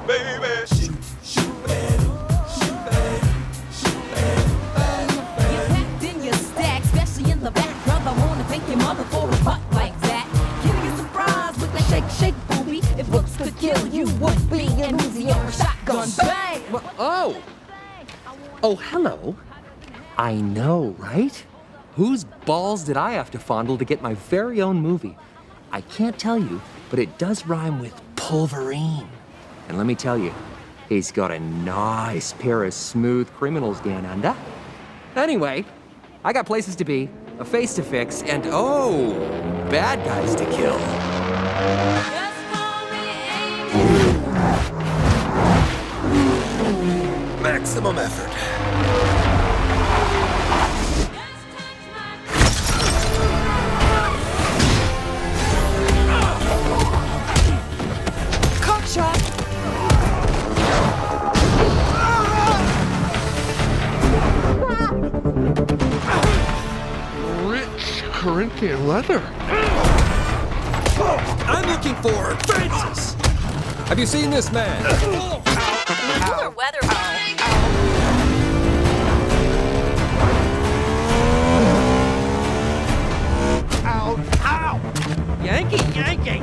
baby. Shoot, shoot, baby. Shoot, baby. Shoot, baby. You're packed in your stack, especially in the back. Brother, wanna thank your mother for a butt like that. Give you a surprise with that shake, shake, booby. If looks could kill you, would be an Uzi or a shotgun. Bang! Oh! Oh, hello. I know, right? Whose balls did I have to fondle to get my very own movie? I can't tell you, but it does rhyme with Pulverine. And let me tell you, he's got a nice pair of smooth criminals down under. Anyway, I got places to be, a face to fix, and oh, bad guys to kill. Maximum effort. Cockshot! Rich Corinthian leather. I'm looking for Francis. Have you seen this man? Cooler weather. Ow, ow! Yankee, Yankee.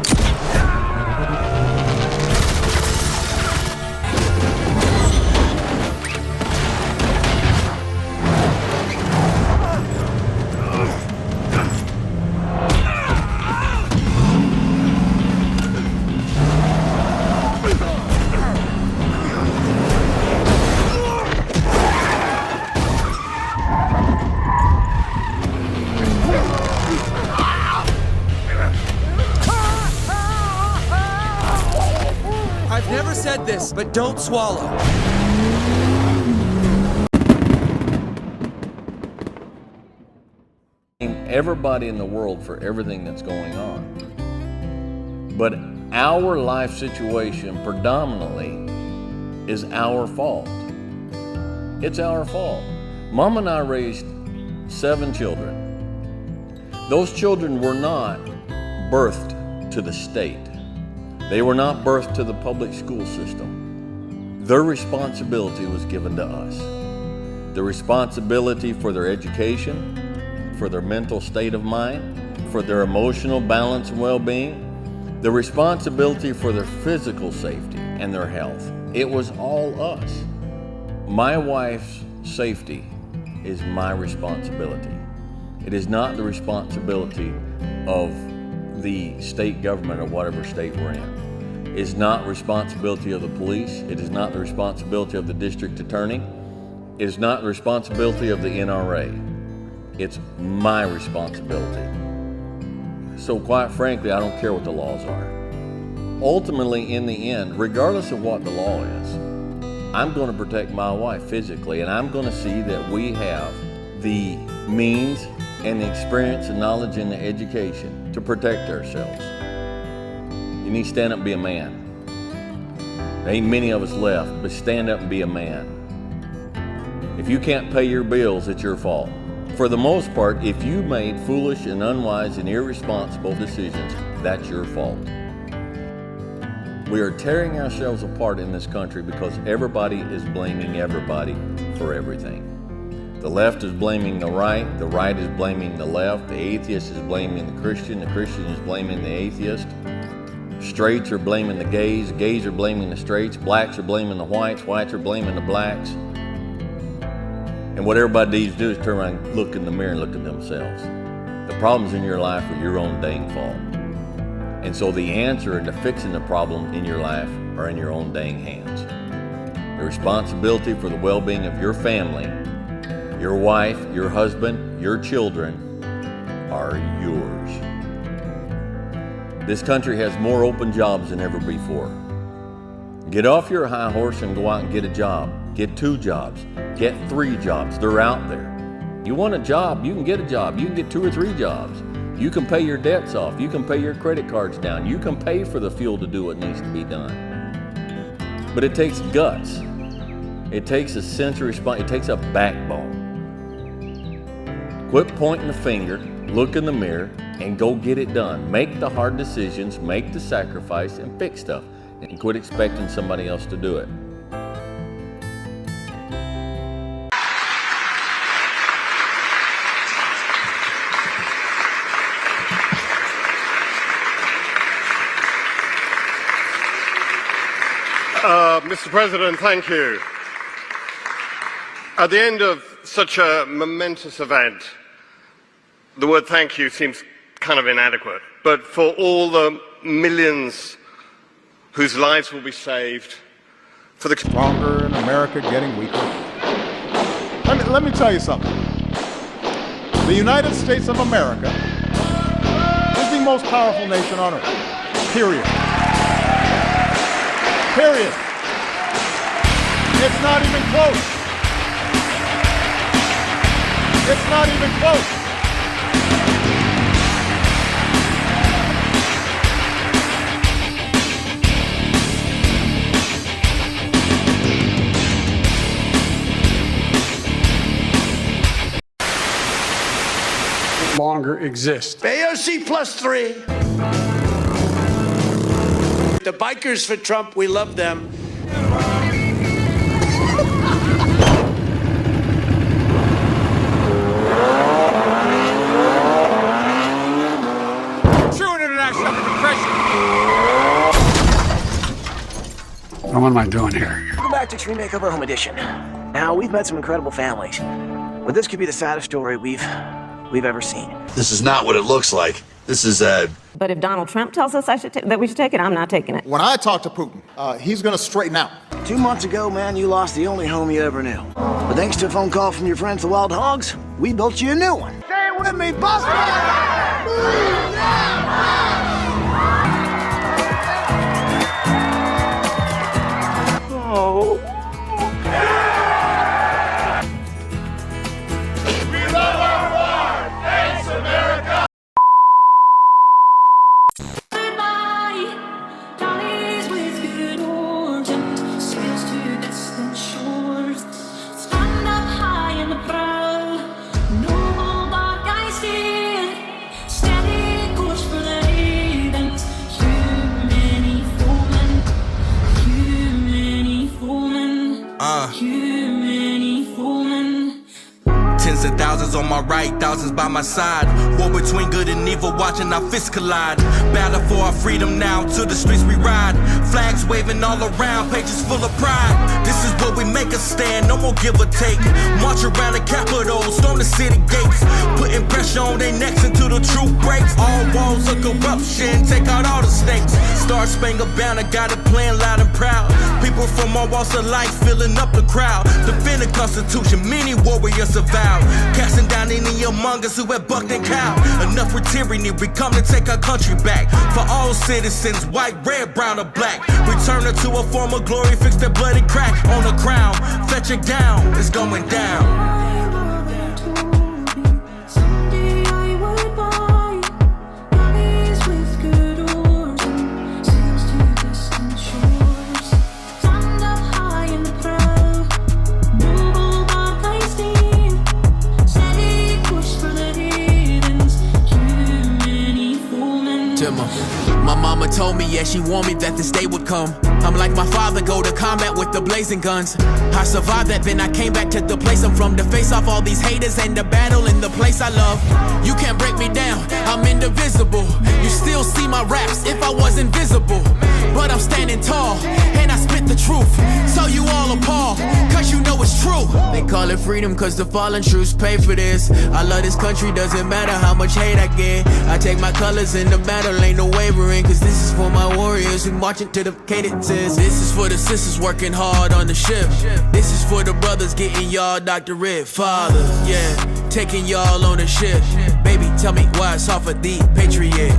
I've never said this, but don't swallow. Everybody in the world for everything that's going on. But our life situation predominantly is our fault. It's our fault. Mom and I raised 7 children. Those children were not birthed to the state. They were not birthed to the public school system. Their responsibility was given to us. The responsibility for their education, for their mental state of mind, for their emotional balance and well-being, the responsibility for their physical safety and their health. It was all us. My wife's safety is my responsibility. It is not the responsibility of the state government or whatever state we're in. It's not responsibility of the police. It is not the responsibility of the district attorney. It is not the responsibility of the NRA. It's my responsibility. So quite frankly, I don't care what the laws are. Ultimately, in the end, regardless of what the law is, I'm going to protect my wife physically, and I'm going to see that we have the means and the experience and knowledge and the education to protect ourselves. You need to stand up and be a man. There ain't many of us left, but stand up and be a man. If you can't pay your bills, it's your fault. For the most part, if you made foolish and unwise and irresponsible decisions, that's your fault. We are tearing ourselves apart in this country because everybody is blaming everybody for everything. The left is blaming the right is blaming the left, the atheist is blaming the Christian is blaming the atheist. Straights are blaming the gays are blaming the straights, blacks are blaming the whites are blaming the blacks. And what everybody needs to do is turn around and look in the mirror and look at themselves. The problems in your life are your own dang fault. And so the answer into fixing the problem in your life are in your own dang hands. The responsibility for the well-being of your family, your wife, your husband, your children are yours. This country has more open jobs than ever before. Get off your high horse and go out and get a job. Get 2 jobs. Get 3 jobs. They're out there. You want a job, you can get a job. You can get 2 or 3 jobs. You can pay your debts off. You can pay your credit cards down. You can pay for the fuel to do what needs to be done. But it takes guts. It takes a sense of response. It takes a backbone. Quit pointing the finger, look in the mirror, and go get it done. Make the hard decisions, make the sacrifice, and fix stuff. and quit expecting somebody else to do it. Mr. President, thank you. At the end of such a momentous event, the word thank you seems kind of inadequate. But for all the millions whose lives will be saved, for the stronger and America getting weaker. Let me tell you something. The United States of America is the most powerful nation on earth. Period. Period. It's not even close. It's not even close. Longer exist. AOC +3. The bikers for Trump, we love them. True international compression. What am I doing here? Welcome back to Extreme Makeover Home Edition. Now, we've met some incredible families, but this could be the saddest story we've ever seen. This is not what it looks like. This is But if Donald Trump tells us that we should take it, I'm not taking it. When I talk to Putin, he's going to straighten out. 2 months ago, man, you lost the only home you ever knew. But thanks to a phone call from your friends, the Wild Hogs, we built you a new one. Say it with me, Buster! Oh. Tens of thousands on my right, thousands by my side. War between good and evil, watching our fists collide. Battle for our freedom now, to the streets we ride. Flags waving all around, pages full of pride. This is where we make a stand, no more give or take. March around the Capitol, storm the city gates. Putting pressure on their necks until the truth breaks. All walls of corruption, take out all the snakes. Star Spangled Banner, got it playing loud and proud. People from all walks of life filling up the crowd. Defend the Constitution, many warriors have vowed. Casting down any among us who have bucked and cowed. Enough with tyranny, we come to take our country back. For all citizens, white, red, brown, or black. Return her to a form of glory, fix the bloody crack on the crown. Fetch it down, it's going down. My mama told me, yeah, she warned me that this day would come. I'm like my father, go to combat with the blazing guns. I survived that, then I came back to the place I'm from to face off all these haters and the battle in the place I love. You can't break me down, I'm indivisible. You still see my raps if I was invisible. But I'm standing tall, and I spit the truth. So you all appalled, cause you know it's true. They call it freedom cause the fallen troops pay for this. I love this country, doesn't matter how much hate I get. I take my colors in the battle, ain't no wavering. Cause this is for my warriors who marching to the cadences. This is for the sisters working hard on the ship. This is for the brothers getting y'all doctorate. Father, yeah, taking y'all on the ship. Baby, tell me why it's off of the Patriot.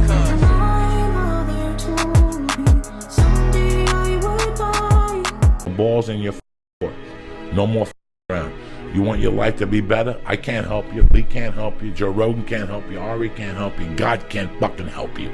Balls in your court. No more around. You want your life to be better? I can't help you. Lee can't help you. Joe Rogan can't help you. Ari can't help you. God can't fucking help you.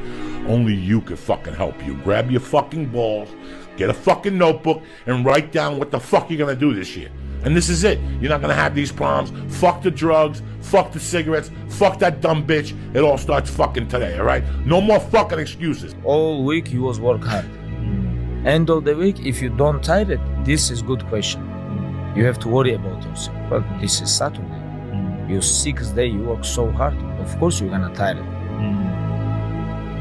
Only you can fucking help you. Grab your fucking balls, get a fucking notebook, and write down what the fuck you're gonna do this year. And this is it. You're not gonna have these problems. Fuck the drugs. Fuck the cigarettes. Fuck that dumb bitch. It all starts fucking today, all right? No more fucking excuses. All week you was work hard. End of the week, if you don't tire it, this is good question. You have to worry about yourself. But this is Saturday. Your 6th day, you work so hard. Of course you're gonna tire it.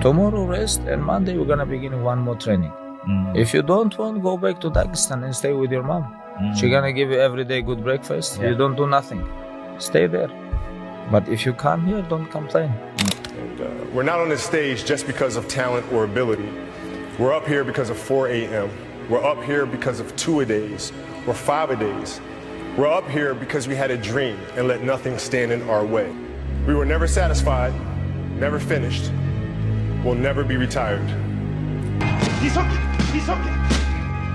Tomorrow rest, and Monday we're gonna begin one more training. If you don't want, go back to Dagestan and stay with your mom. She's gonna give you every day good breakfast. You don't do nothing. Stay there. But if you come here, don't complain. And, we're not on this stage just because of talent or ability. We're up here because of 4 a.m. We're up here because of 2-a-days or 5-a-days. We're up here because we had a dream and let nothing stand in our way. We were never satisfied, never finished. We'll never be retired. He's hooking. He's hooking.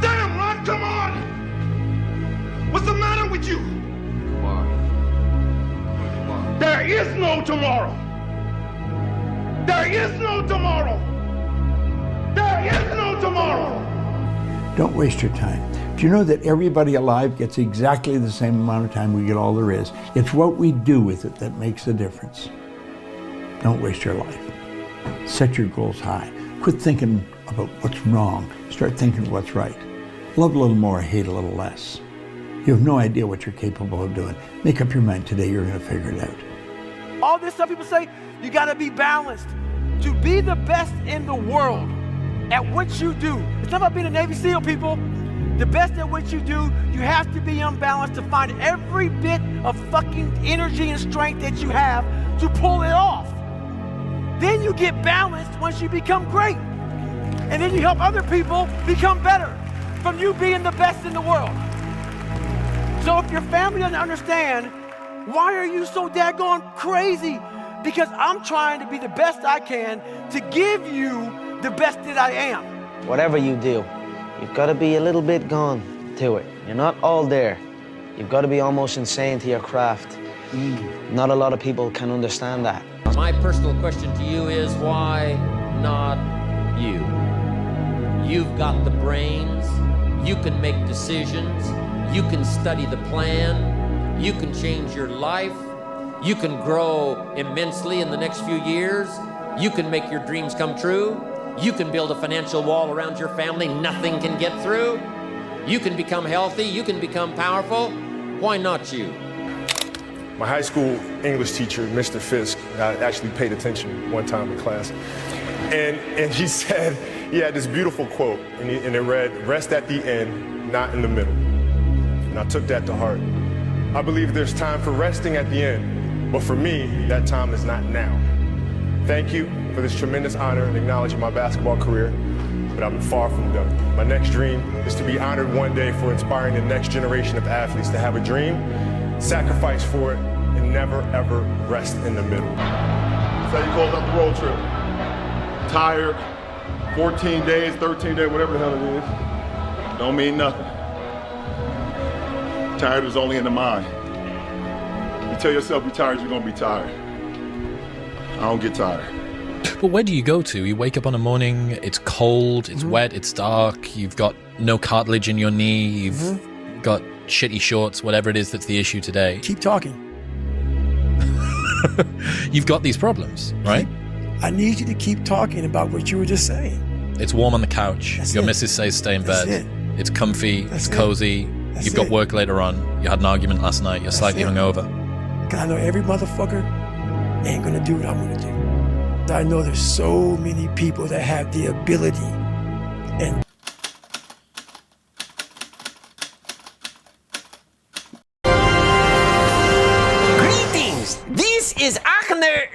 Damn, Ron, come on. What's the matter with you? There is no tomorrow. There is no tomorrow. There is no tomorrow. Don't waste your time. Do you know that everybody alive gets exactly the same amount of time we get all there is? It's what we do with it that makes the difference. Don't waste your life. Set your goals high. Quit thinking about what's wrong. Start thinking what's right. Love a little more, hate a little less. You have no idea what you're capable of doing. Make up your mind today, you're going to figure it out. All this stuff people say, you got to be balanced. To be the best in the world at what you do. It's not about being a Navy SEAL, people. The best at what you do, you have to be unbalanced to find every bit of fucking energy and strength that you have to pull it off. Then you get balanced once you become great. And then you help other people become better from you being the best in the world. So if your family doesn't understand, why are you so daggone crazy? Because I'm trying to be the best I can to give you the best that I am. Whatever you do, you've got to be a little bit gone to it. You're not all there. You've got to be almost insane to your craft. Not a lot of people can understand that. My personal question to you is, why not you? You've got the brains, you can make decisions, you can study the plan, you can change your life, you can grow immensely in the next few years, you can make your dreams come true, you can build a financial wall around your family nothing can get through, you can become healthy, you can become powerful. Why not you? My high school English teacher, Mr. Fisk, I actually paid attention one time in class, and he said, he had this beautiful quote, and it read, "Rest at the end, not in the middle." And I took that to heart. I believe there's time for resting at the end, but for me, that time is not now. Thank you for this tremendous honor and acknowledging my basketball career, but I'm far from done. My next dream is to be honored one day for inspiring the next generation of athletes to have a dream, sacrifice for it, and never ever rest in the middle. Say you close out the road trip. Tired, 14 days, 13 days, whatever the hell it is. Don't mean nothing. Tired is only in the mind. You tell yourself you're tired, you're gonna be tired. I don't get tired. But where do you go to? You wake up on a morning, it's cold, it's wet, it's dark, you've got no cartilage in your knee, you've got shitty shorts, whatever it is that's the issue today. Keep talking. You've got these problems, right? I need you to keep talking about what you were just saying. It's warm on the couch. That's Your it. missus says stay in That's bed. it. It's comfy, That's it's it. cozy. That's You've got it. work later on. You had an argument last night. You're slightly it. hungover. Cause I know every motherfucker ain't gonna do what I'm gonna do. I know there's so many people that have the ability and Greetings! This is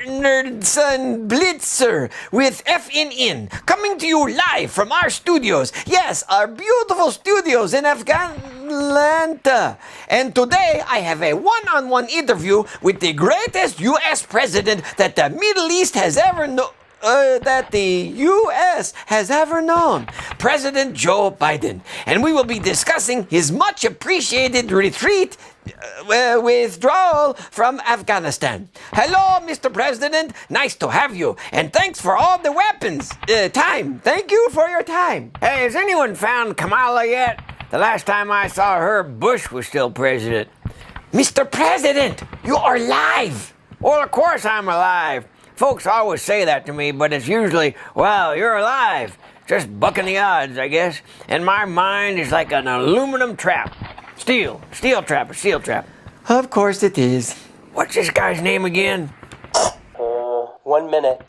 Nerdson Blitzer with FNN, coming to you live from our studios. Yes, our beautiful studios in Atlanta. And today I have a one-on-one interview with the greatest U.S. president that the Middle East has ever known. That the U.S. has ever known, President Joe Biden. And we will be discussing his much appreciated withdrawal from Afghanistan. Hello, Mr. President. Nice to have you. And thanks for all the weapons. Time. Thank you for your time. Hey, has anyone found Kamala yet? The last time I saw her, Bush was still president. Mr. President, you are alive. Well, of course I'm alive. Folks always say that to me, but it's usually, well, you're alive. just bucking the odds, I guess. And my mind is like an aluminum trap. Steel trap, a steel trap. Of course it is. What's this guy's name again? 1 minute.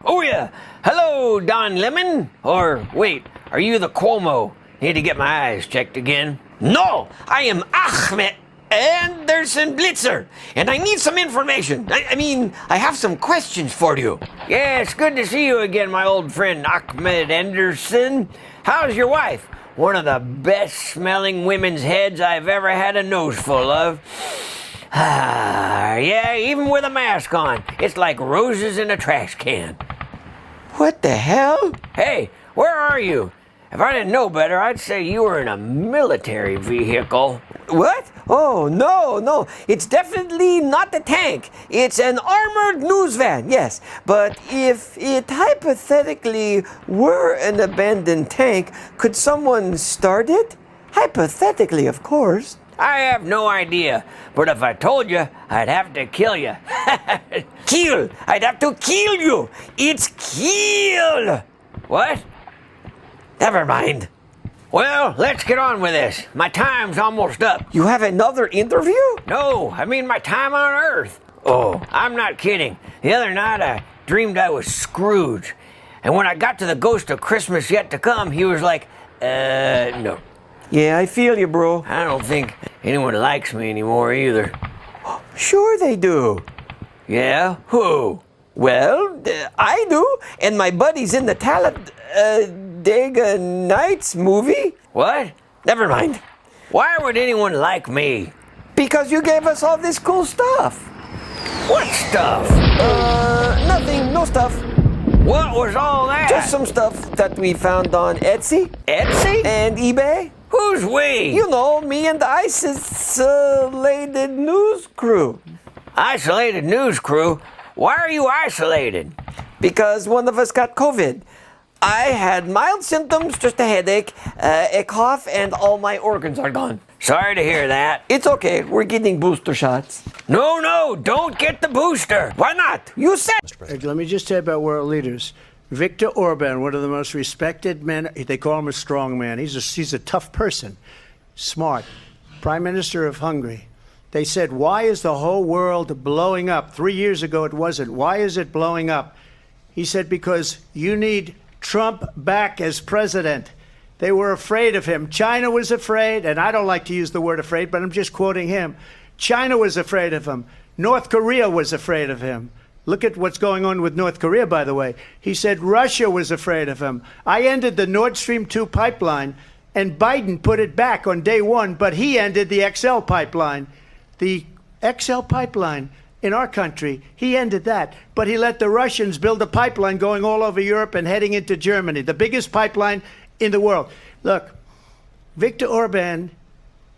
Oh yeah, hello, Don Lemon. Or wait, are you the Cuomo? Need to get my eyes checked again. No, I am Ahmed Anderson Blitzer, and I need some information. I mean, I have some questions for you. Yeah, it's good to see you again, my old friend Ahmed Anderson. How's your wife? One of the best smelling women's heads I've ever had a nose full of. Yeah, even with a mask on, it's like roses in a trash can. What the hell? Hey, where are you? If I didn't know better, I'd say you were in a military vehicle. What? Oh, no. It's definitely not a tank. It's an armored news van, yes. But if it hypothetically were an abandoned tank, could someone start it? Hypothetically, of course. I have no idea, but if I told you, I'd have to kill you. Kill! I'd have to kill you! It's kill! What? Never mind. Well, let's get on with this. My time's almost up. You have another interview? No, I mean my time on Earth. Oh, I'm not kidding. The other night I dreamed I was Scrooge. And when I got to the ghost of Christmas yet to come, he was like, no. Yeah, I feel you, bro. I don't think anyone likes me anymore either. Sure they do. Yeah? Who? Well, I do, and my buddy's in the Talladega Nights movie. What? Never mind. Why would anyone like me? Because you gave us all this cool stuff. What stuff? Nothing, no stuff. What was all that? Just some stuff that we found on Etsy. Etsy? And eBay. Who's we? You know, me and the isolated news crew. Isolated news crew? Why are you isolated? Because one of us got COVID. I had mild symptoms, just a headache, a cough, and all my organs are gone. Sorry to hear that. It's okay, we're getting booster shots. No, don't get the booster. Why not? You said... Let me just tell you about world leaders. Viktor Orban, one of the most respected men, they call him a strong man. He's a tough person, smart. Prime Minister of Hungary. They said, why is the whole world blowing up? 3 years ago it wasn't. Why is it blowing up? He said, because you need Trump back as president. They were afraid of him. China was afraid, and I don't like to use the word afraid, but I'm just quoting him. China was afraid of him. North Korea was afraid of him. Look at what's going on with North Korea, by the way. He said Russia was afraid of him. I ended the Nord Stream 2 pipeline, and Biden put it back on day one, but he ended the XL pipeline. The XL pipeline in our country, he ended that. But he let the Russians build a pipeline going all over Europe and heading into Germany, the biggest pipeline in the world. Look, Viktor Orban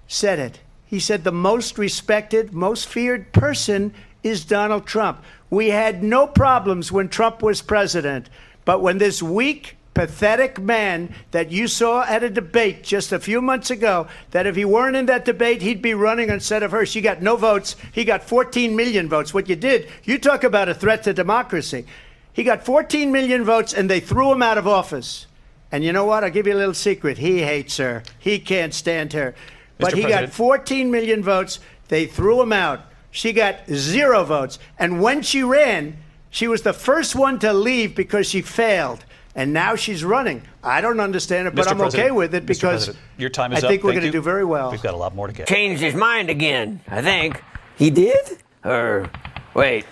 said it. He said the most respected, most feared person is Donald Trump. We had no problems when Trump was president. But when this weak, pathetic man that you saw at a debate just a few months ago, that if he weren't in that debate, he'd be running instead of her. She got no votes. He got 14 million votes. What you did, you talk about a threat to democracy. He got 14 million votes, and they threw him out of office. And you know what? I'll give you a little secret. He hates her. He can't stand her. But he got 14 million votes. They threw him out. She got 0 votes. And when she ran, she was the first one to leave because she failed. And now she's running. I don't understand it, but I'm okay with it because your time is I think up. we're going to do very well. We've got a lot more to get. Changed his mind again, I think. He did? Or, wait.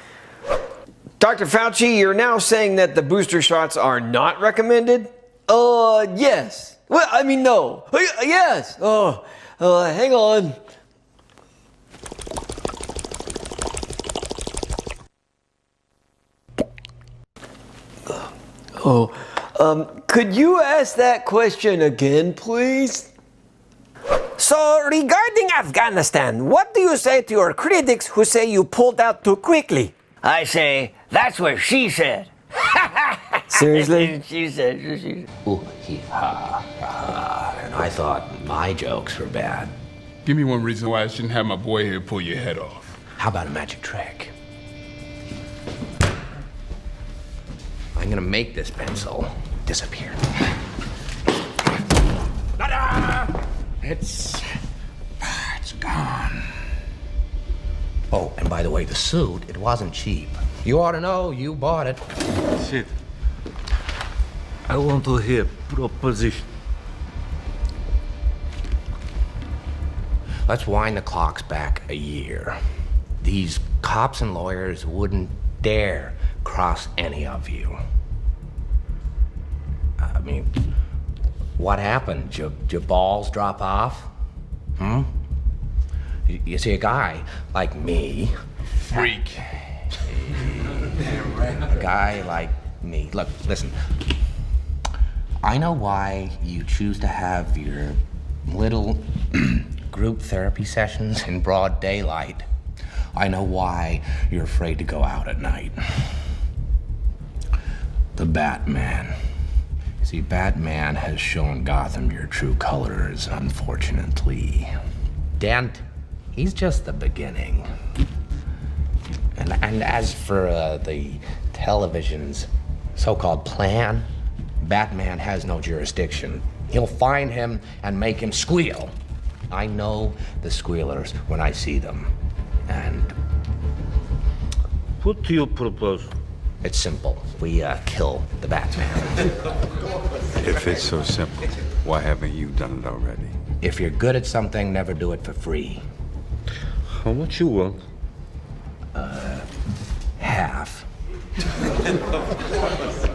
Dr. Fauci, you're now saying that the booster shots are not recommended? Yes. Well, I mean, no. Yes. Hang on. Could you ask that question again, please? So, regarding Afghanistan, what do you say to your critics who say you pulled out too quickly? I say, that's what she said. Seriously? She said. Ooh, ha, ha. And I thought my jokes were bad. Give me one reason why I shouldn't have my boy here pull your head off. How about a magic trick? I'm gonna make this pencil disappeared. It's gone. Oh, and by the way, the suit, it wasn't cheap. You ought to know, you bought it. Shit. I want to hear proposition. Let's wind the clocks back a year. These cops and lawyers wouldn't dare cross any of you. I mean, what happened? Your balls drop off? You see, a guy like me... Freak. A guy like me... Look, listen. I know why you choose to have your little group therapy sessions in broad daylight. I know why you're afraid to go out at night. The Batman. See, Batman has shown Gotham your true colors, unfortunately. Dent, he's just the beginning. And as for the television's so-called plan, Batman has no jurisdiction. He'll find him and make him squeal. I know the squealers when I see them. And... What do you propose? It's simple. We kill the Batman. If it's so simple, why haven't you done it already? If you're good at something, never do it for free. How much you want? Half.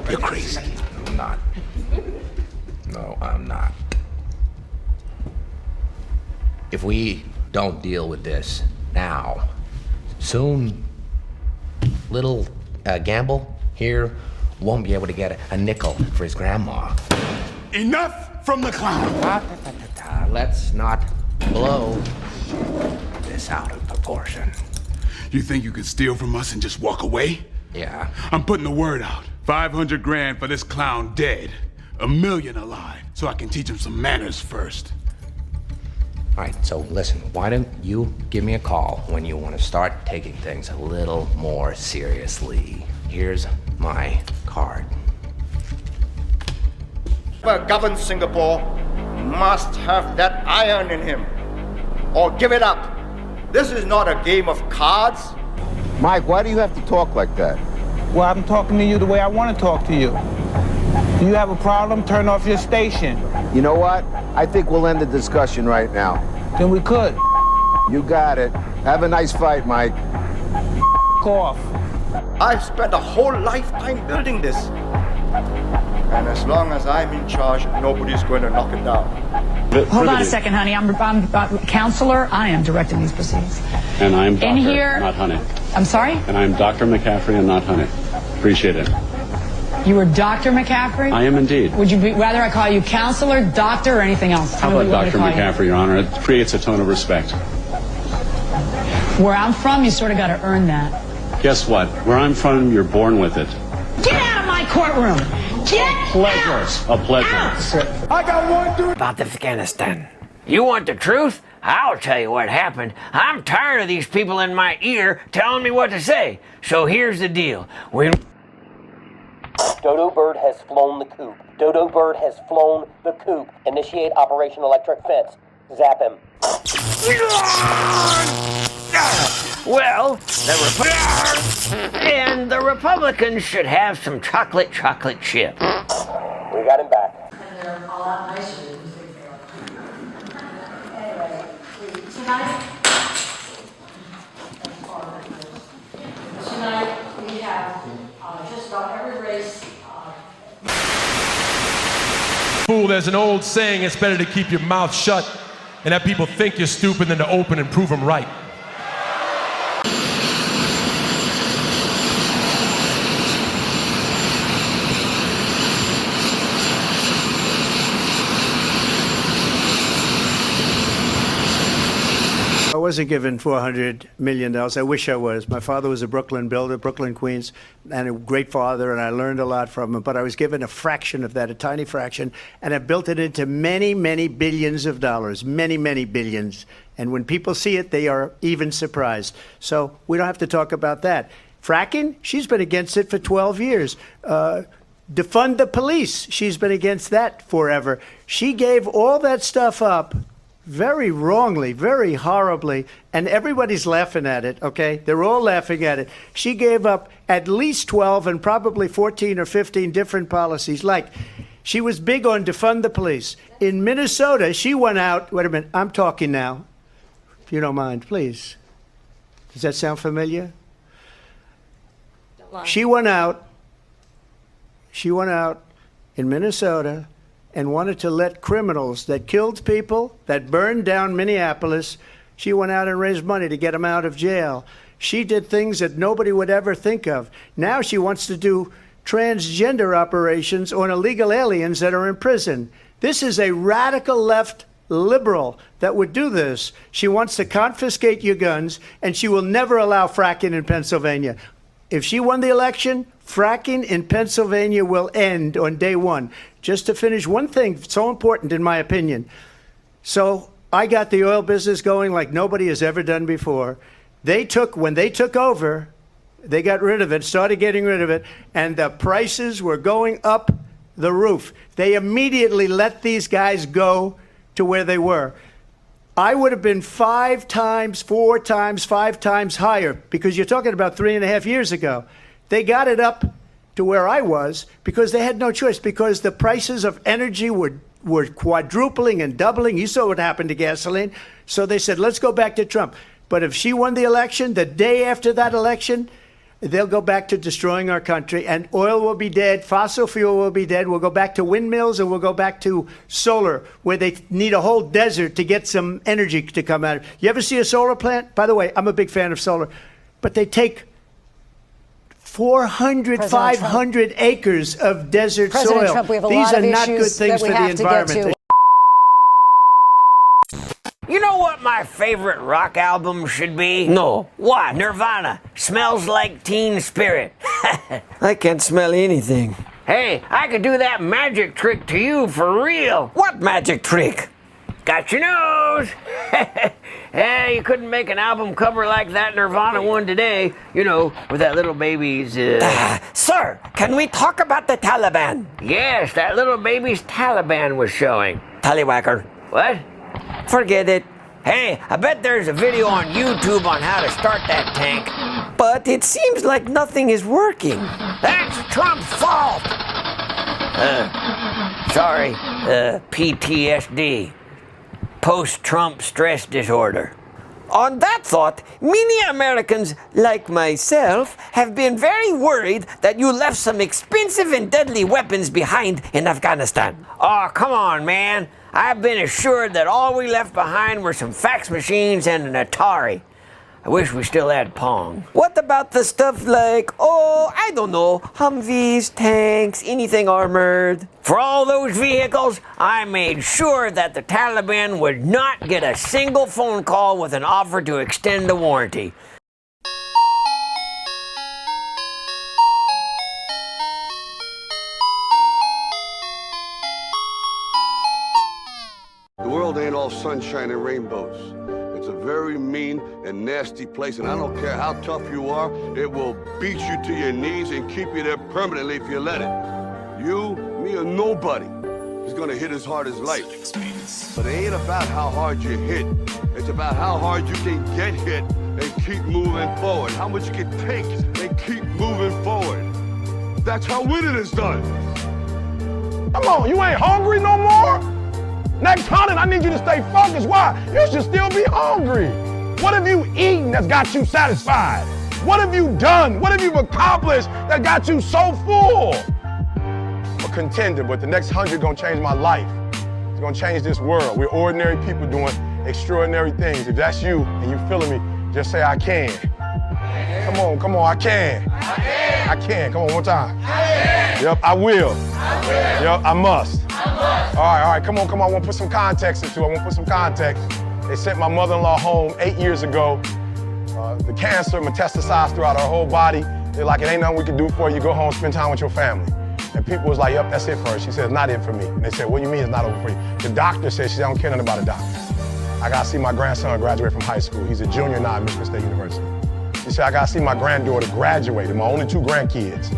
You're crazy. I'm not. No, I'm not. If we don't deal with this now, soon, little Gamble here won't be able to get a nickel for his grandma. Enough from the clown. Let's not blow this out of proportion. You think you could steal from us and just walk away? Yeah. I'm putting the word out. 500 grand for this clown dead. 1 million alive, so I can teach him some manners first. All right, so listen, why don't you give me a call when you want to start taking things a little more seriously. Here's my card. Whoever governs Singapore must have that iron in him, or give it up. This is not a game of cards. Mike, why do you have to talk like that? Well, I'm talking to you the way I want to talk to you. Do you have a problem? Turn off your station. You know what? I think we'll end the discussion right now. Then we could. You got it. Have a nice fight, Mike. Off. I've spent a whole lifetime building this. And as long as I'm in charge, nobody's going to knock it down. Hold on a second, honey. I'm counselor. I am directing these proceedings. And I'm Doctor, in here, not Honey. I'm sorry? And I'm Dr. McCaffrey and not Honey. Appreciate it. You were Dr. McCaffrey? I am indeed. Would you rather I call you counselor, doctor, or anything else? How about Dr. McCaffrey, Your Honor? It creates a tone of respect. Where I'm from, you sort of got to earn that. Guess what? Where I'm from, you're born with it. Get out of my courtroom! Get Pleasure. A pleasure. out! I got one dude. About Afghanistan. You want the truth? I'll tell you what happened. I'm tired of these people in my ear telling me what to say. So here's the deal. Dodo Bird has flown the coop. Dodo Bird has flown the coop. Initiate Operation Electric Fence. Zap him. Well, the Republicans should have some chocolate chip. We got him back. Tonight we have just about every race. Fool, there's an old saying, it's better to keep your mouth shut and have people think you're stupid than to open and prove them right. I wasn't given $400 million. I wish I was. My father was a Brooklyn builder, Brooklyn, Queens, and a great father, and I learned a lot from him. But I was given a fraction of that, a tiny fraction, and I built it into many, many billions of dollars, many, many billions. And when people see it, they are even surprised. So we don't have to talk about that. Fracking? She's been against it for 12 years. Defund the police. She's been against that forever. She gave all that stuff up very wrongly, very horribly, and everybody's laughing at it, okay? They're all laughing at it. She gave up at least 12 and probably 14 or 15 different policies. Like, she was big on defund the police. In Minnesota, she went out, wait a minute, I'm talking now, if you don't mind, please. Does that sound familiar? She went out in Minnesota and wanted to let criminals that killed people, that burned down Minneapolis, she went out and raised money to get them out of jail. She did things that nobody would ever think of. Now she wants to do transgender operations on illegal aliens that are in prison. This is a radical left liberal that would do this. She wants to confiscate your guns, and she will never allow fracking in Pennsylvania. If she won the election, fracking in Pennsylvania will end on day one. Just to finish one thing, so important in my opinion. So I got the oil business going like nobody has ever done before. When they took over, they got rid of it, started getting rid of it, and the prices were going up the roof. They immediately let these guys go to where they were. I would have been 5 times, 4 times, 5 times higher, because you're talking about 3.5 years ago. They got it up to where I was because they had no choice, because the prices of energy were quadrupling and doubling. You saw what happened to gasoline. So they said, let's go back to Trump. But if she won the election, the day after that election, they'll go back to destroying our country, and oil will be dead, fossil fuel will be dead, we'll go back to windmills, and we'll go back to solar, where they need a whole desert to get some energy to come out. You ever see a solar plant? By the way, I'm a big fan of solar, but they take 400, 500 acres of desert President soil. Trump, we have a These lot are of not good issues things that for we the have to get environment. to. You know what my favorite rock album should be? No. What? Nirvana. Smells Like Teen Spirit. I can't smell anything. Hey, I could do that magic trick to you for real. What magic trick? Got your nose. Yeah, you couldn't make an album cover like that Nirvana one today. You know, with that little baby's... Sir, can we talk about the Taliban? Yes, that little baby's Taliban was showing. Tallywhacker. What? Forget it. Hey, I bet there's a video on YouTube on how to start that tank. But it seems like nothing is working. That's Trump's fault. Sorry, PTSD. Post-Trump stress disorder. On that thought, many Americans, like myself, have been very worried that you left some expensive and deadly weapons behind in Afghanistan. Oh, come on, man. I've been assured that all we left behind were some fax machines and an Atari. I wish we still had Pong. What about the stuff like, I don't know, Humvees, tanks, anything armored? For all those vehicles, I made sure that the Taliban would not get a single phone call with an offer to extend the warranty. The world ain't all sunshine and rainbows. It's a very mean and nasty place, and I don't care how tough you are, it will beat you to your knees and keep you there permanently if you let it. You, me, or nobody is gonna hit as hard as life. But it ain't about how hard you hit. It's about how hard you can get hit and keep moving forward. How much you can take and keep moving forward. That's how winning is done. Come on, you ain't hungry no more? Next hunting, I need you to stay focused. Why? You should still be hungry. What have you eaten that's got you satisfied? What have you done? What have you accomplished that got you so full? I'm a contender, but the next 100 gonna change my life. It's gonna change this world. We're ordinary people doing extraordinary things. If that's you and you feeling me, just say I can. Come on, I can. I can. Come on, one more time. Yep, I will. Yep, I must. All right, come on. I want to put some context into it. They sent my mother-in-law home 8 years ago. The cancer metastasized throughout her whole body. They're like, it ain't nothing we can do for you. Go home, spend time with your family. And people was like, yep, that's it for her. She said, it's not it for me. And they said, what do you mean it's not over for you? The doctor said, she said, I don't care nothing about a doctor. I got to see my grandson graduate from high school. He's a junior now at Michigan State University. She said, I got to see my granddaughter graduate, my only 2 grandkids.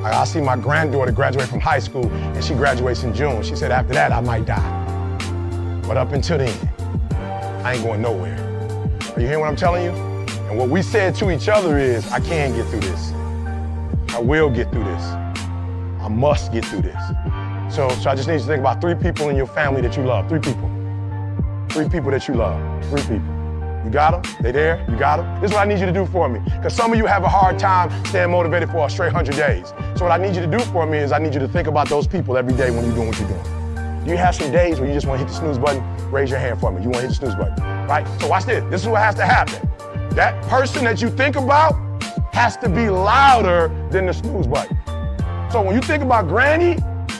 I see my granddaughter graduate from high school, and she graduates in June. She said, after that, I might die. But up until then, I ain't going nowhere. Are you hearing what I'm telling you? And what we said to each other is, I can get through this. I will get through this. I must get through this. So I just need you to think about 3 people in your family that you love. 3 people. 3 people that you love. 3 people. You got them? They there? You got them? This is what I need you to do for me. Because some of you have a hard time staying motivated for a straight 100 days. So what I need you to do for me is I need you to think about those people every day when you're doing what you're doing. Do you have some days where you just want to hit the snooze button? Raise your hand for me. You want to hit the snooze button, right? So watch this. This is what has to happen. That person that you think about has to be louder than the snooze button. So when you think about Granny,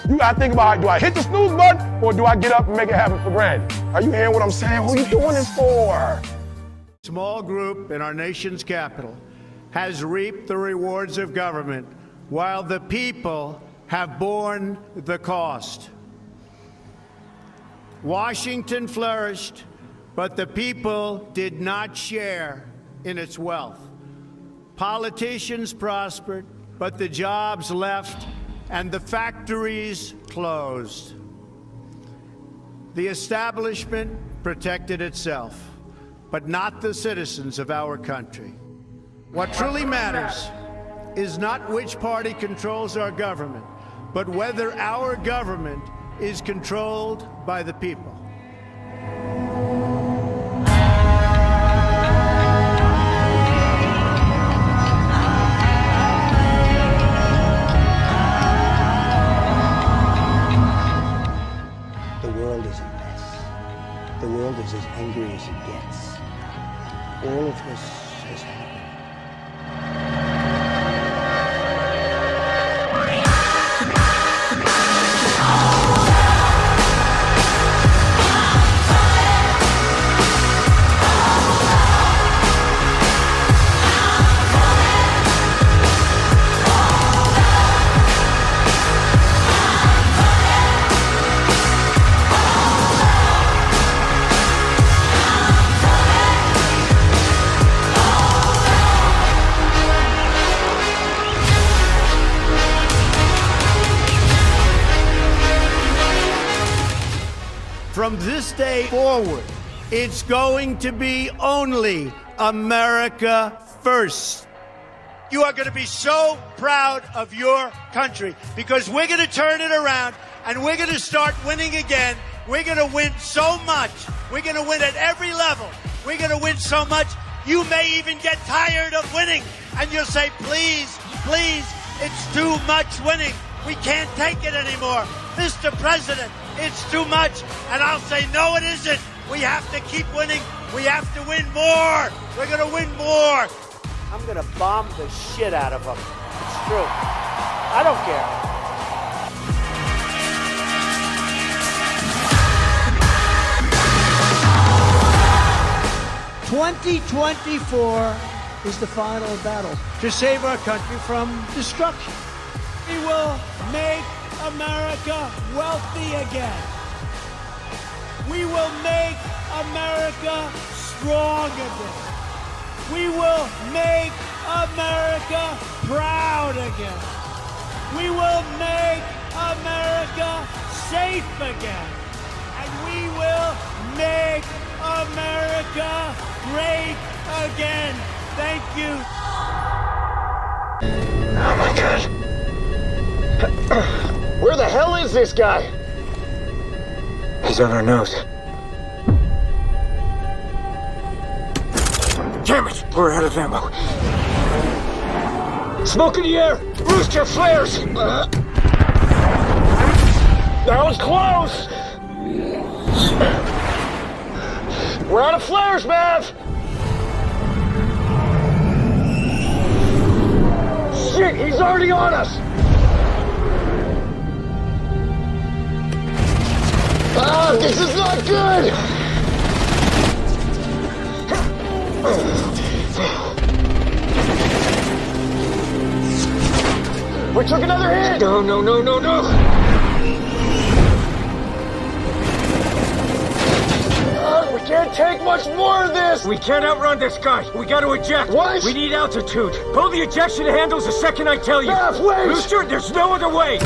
you gotta think about, do I hit the snooze button or do I get up and make it happen for Granny? Are you hearing what I'm saying? Who you doing this for? Small group in our nation's capital has reaped the rewards of government while the people have borne the cost. Washington flourished, but the people did not share in its wealth. Politicians prospered, but the jobs left and the factories closed. The establishment protected itself, but not the citizens of our country. What truly matters is not which party controls our government, but whether our government is controlled by the people. The world is a mess. The world is as angry as it gets. All of this has happened. 'From this day forward, it's going to be only America first.' You are going to be so proud of your country because we're going to turn it around and we're going to start winning again. We're going to win so much. We're going to win at every level. We're going to win so much, you may even get tired of winning. And you'll say, please, please, it's too much winning. We can't take it anymore. Mr. President, it's too much. And I'll say, no, it isn't. We have to keep winning. We have to win more. We're going to win more. I'm going to bomb the shit out of them. It's true. I don't care. 2024 is the final battle to save our country from destruction. We will make America wealthy again. We will make America strong again. We will make America proud again. We will make America safe again. And we will make America great again. Thank you. Oh my God. Where the hell is this guy? He's on our nose. Damn it, we're out of ammo. Smoke in the air! Rooster flares! That was close! We're out of flares, Mav! Shit, he's already on us! Ah, this is not good! We took another hit! No, no, no, no, no! We can't take much more of this! We can't outrun this guy. We gotta eject. What? We need altitude. Pull the ejection handles the second I tell you. Wait! Rooster, there's no other way!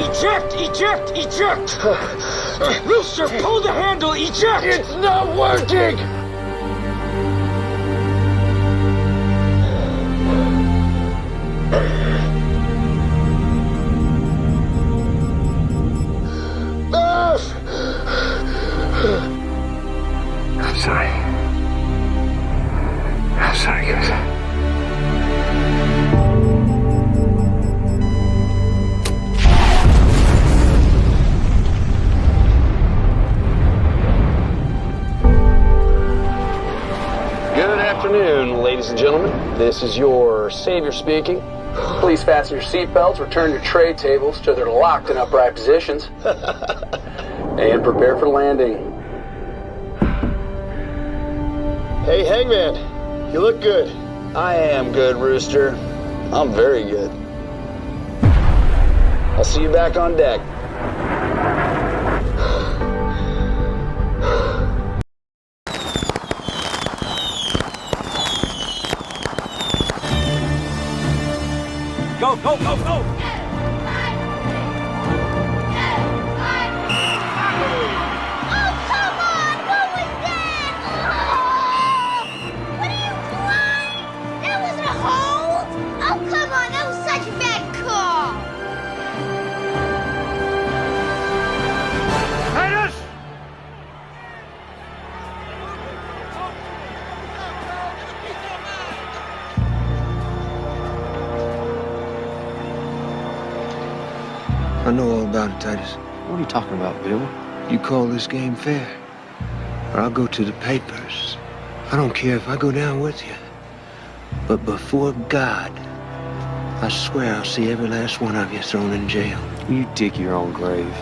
Eject! Eject! Eject! Rooster, pull the handle! Eject! It's not working! I'm sorry. I'm sorry, guys. Good afternoon, ladies and gentlemen. This is your savior speaking. Please fasten your seatbelts, return your tray tables to their locked and upright positions, and prepare for landing. Hey, Hangman, you look good. I am good, Rooster. I'm very good. I'll see you back on deck. Go, go, go, go! I know all about it, Titus. What are you talking about, Bill? You call this game fair, or I'll go to the papers. I don't care if I go down with you. But before God, I swear I'll see every last one of you thrown in jail. You dig your own grave.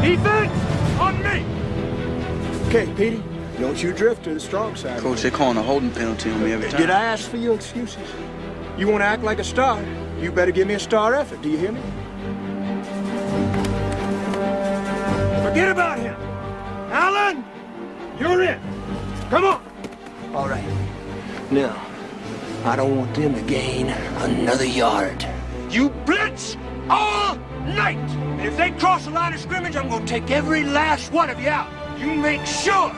Defense! On me! Okay, Petey. Don't you drift to the strong side. Coach, they're calling a holding penalty on me every time. Did I ask for your excuses? You want to act like a star? You better give me a star effort. Do you hear me? Forget about him. Alan, you're in. Come on. All right. Now, I don't want them to gain another yard. You blitz all night. And if they cross the line of scrimmage, I'm going to take every last one of you out. You make sure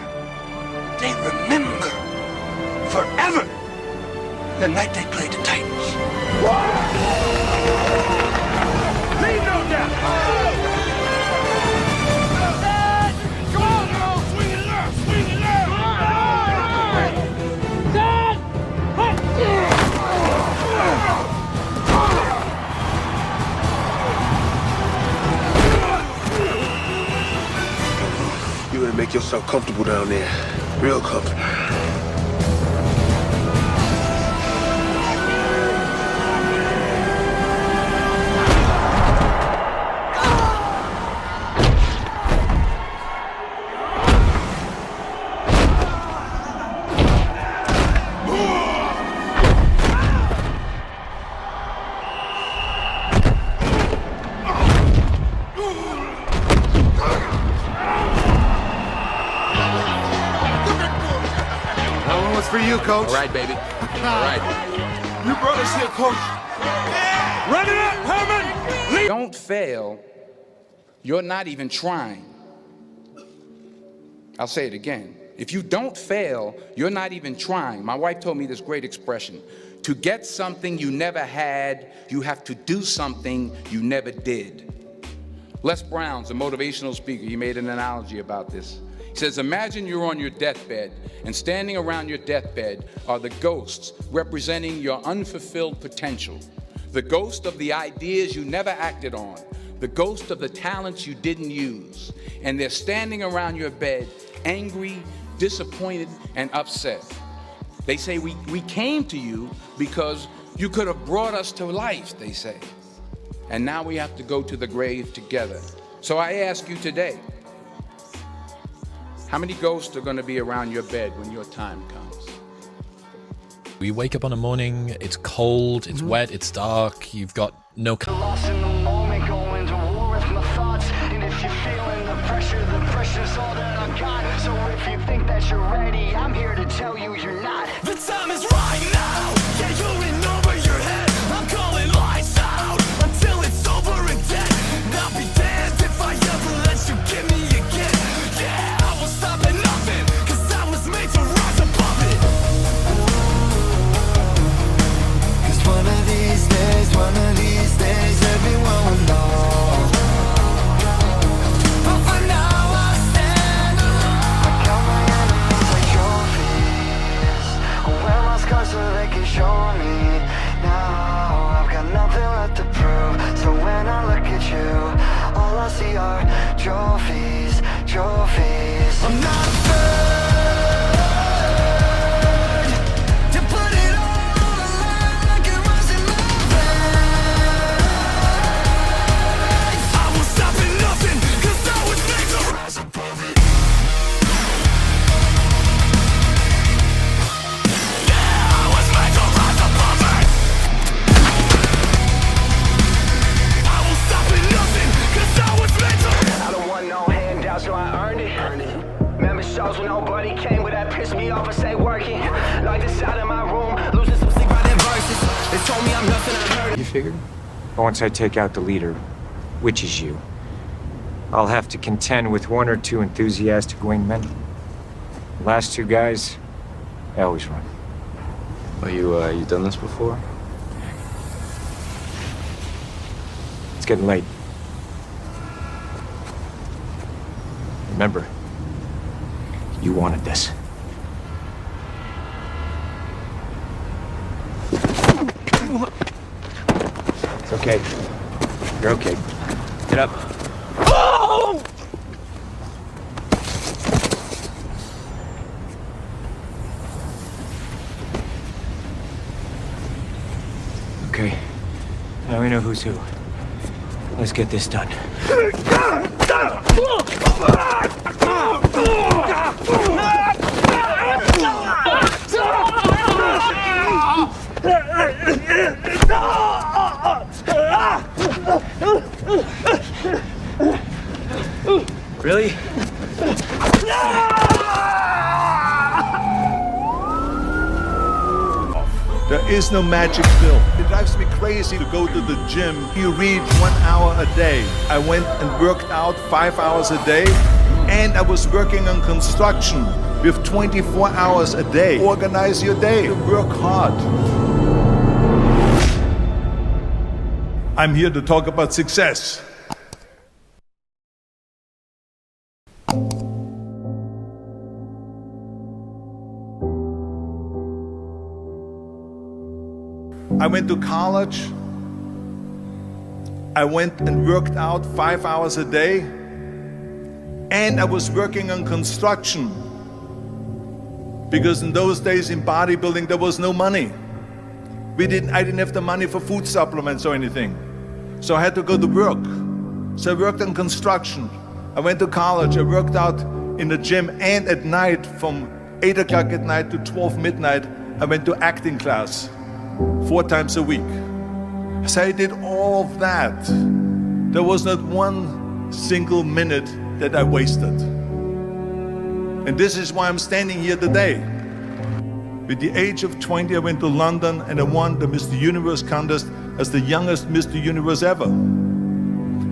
they remember forever the night they played the Titans. Leave no doubt. Come on, girl. Swing it left. Swing it left. Dad! You better make yourself comfortable down there. Real comfortable. For you, Coach. All right, baby. All right. You brought us here, Coach. Run it up, Herman! Don't fail. You're not even trying. I'll say it again. If you don't fail, you're not even trying. My wife told me this great expression. To get something you never had, you have to do something you never did. Les Brown's a motivational speaker. He made an analogy about this. He says, imagine you're on your deathbed, and standing around your deathbed are the ghosts representing your unfulfilled potential. The ghost of the ideas you never acted on. The ghost of the talents you didn't use. And they're standing around your bed, angry, disappointed, and upset. They say, we came to you because you could have brought us to life, they say. And now we have to go to the grave together. So I ask you today, how many ghosts are going to be around your bed when your time comes? You wake up on a morning, it's cold, it's wet, it's dark, you've got no... Lost in the moment, going to war with my thoughts. And if I see our trophies, trophies. I'm not afraid to put it all on the line like it was in my veins. I will stop at nothing, 'cause I was made to rise above it. Yeah, I was made to rise above it. I will stop at nothing, 'cause I was made to. I don't want no handouts, so I earned it. Remember shows when nobody came, but that pissed me off and say working. Like the side of my room, losing some sleep on their verses. They told me I'm nothing unheard. You figured? Once I take out the leader, which is you, I'll have to contend with one or two enthusiastic wingmen. The last two guys, I always run. Well, you done this before? It's getting late. Remember, you wanted this. It's okay. You're okay. Get up. Okay. Now we know who's who. Let's get this done. Really? There is no magic pill. It drives me crazy to go to the gym. You read 1 hour a day. I went and worked out 5 hours a day, and I was working on construction with 24 hours a day. Organize your day. Work hard. I'm here to talk about success. I went to college. I went and worked out 5 hours a day, and I was working on construction. Because in those days in bodybuilding there was no money. I didn't have the money for food supplements or anything. So I had to go to work. So I worked on construction. I went to college. I worked out in the gym, and at night from 8 o'clock at night to 12 midnight, I went to acting class 4 times a week. So I did all of that. There was not one single minute that I wasted. And this is why I'm standing here today. With the age of 20, I went to London and I won the Mr. Universe contest as the youngest Mr. Universe ever.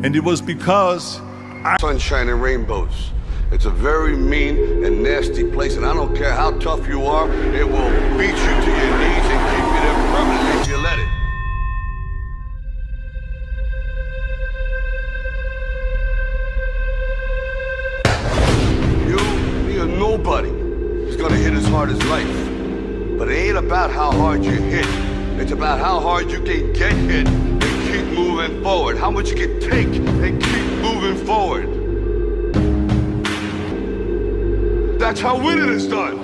And it was because Sunshine and rainbows. It's a very mean and nasty place, and I don't care how tough you are, it will beat you to your knees and keep you there permanently if you let it. You, me, or nobody is gonna hit as hard as life. But it ain't about how hard you hit. It's about how hard you can get hit and keep moving forward. How much you can take and keep moving forward. That's how winning is done.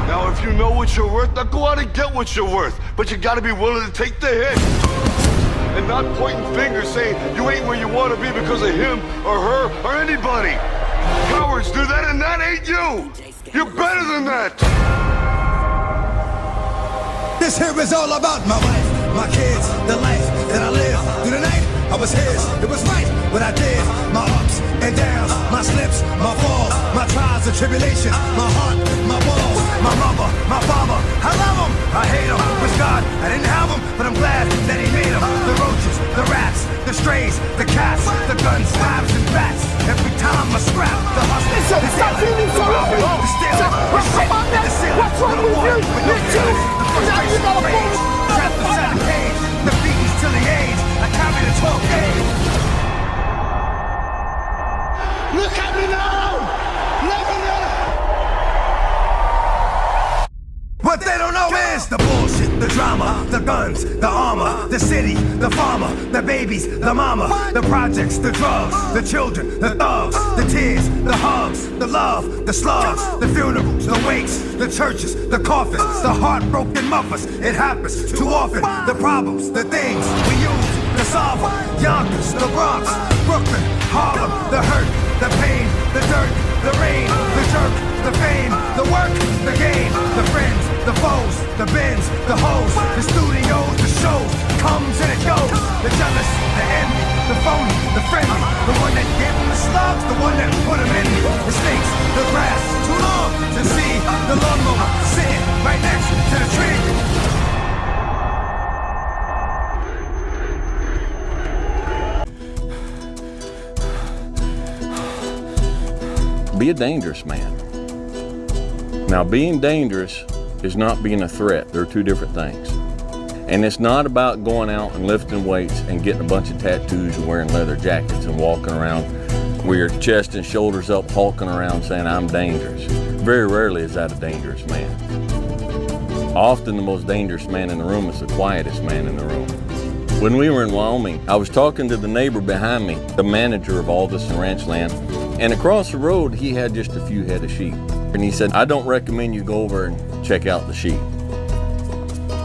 Now, if you know what you're worth, now go out and get what you're worth. But you gotta be willing to take the hit. And not pointing fingers saying you ain't where you want to be because of him or her or anybody. Cowards do that, and that ain't you. You're better than that. This here is all about my wife, my kids, the life that I live. Through the night, I was his. It was right what I did. My ups and downs, my slips, my falls, my trials and tribulations, my heart, my walls, my mother, my father. I love him, I hate him. With God, I didn't have him, but I'm glad that he made him. The roaches, the rats, the strays, the cats, the guns, knives, and bats. Every time I scrap, the hustle, the stealing, the robbing, the stealing, the shit, the stealing. What's wrong with you? You're too. Now you got a phone. Trapped inside a cage, the beatings till the age. I carry the 12 gauge. Look at me now! Never know drama, the guns, the armor, the city, the farmer, the babies, the mama, the projects, the drugs, the children, the thugs, the tears, the hugs, the love, the slugs, the funerals, the wakes, the churches, the coffins, the heartbroken mothers. It happens too often. The problems, the things we use to solve them. Yonkers, the Bronx, Brooklyn, Harlem, the hurt, the pain, the dirt, the rain, the jerk, the fame, the work, the game, the friends, the foes, the bins, the hoes, the studios, the shows, comes and it goes. The jealous, the envy, the phony, the friendly, the one that gave them the slugs, the one that put them in me. The snakes, the grass, too long to see. The lawnmower sitting right next to the tree. Be a dangerous man. Now, being dangerous is not being a threat. They're two different things. And it's not about going out and lifting weights and getting a bunch of tattoos and wearing leather jackets and walking around with your chest and shoulders up, hulking around saying, I'm dangerous. Very rarely is that a dangerous man. Often the most dangerous man in the room is the quietest man in the room. When we were in Wyoming, I was talking to the neighbor behind me, the manager of Alderson Ranch Land, and across the road, he had just a few head of sheep. And he said, I don't recommend you go over and check out the sheep.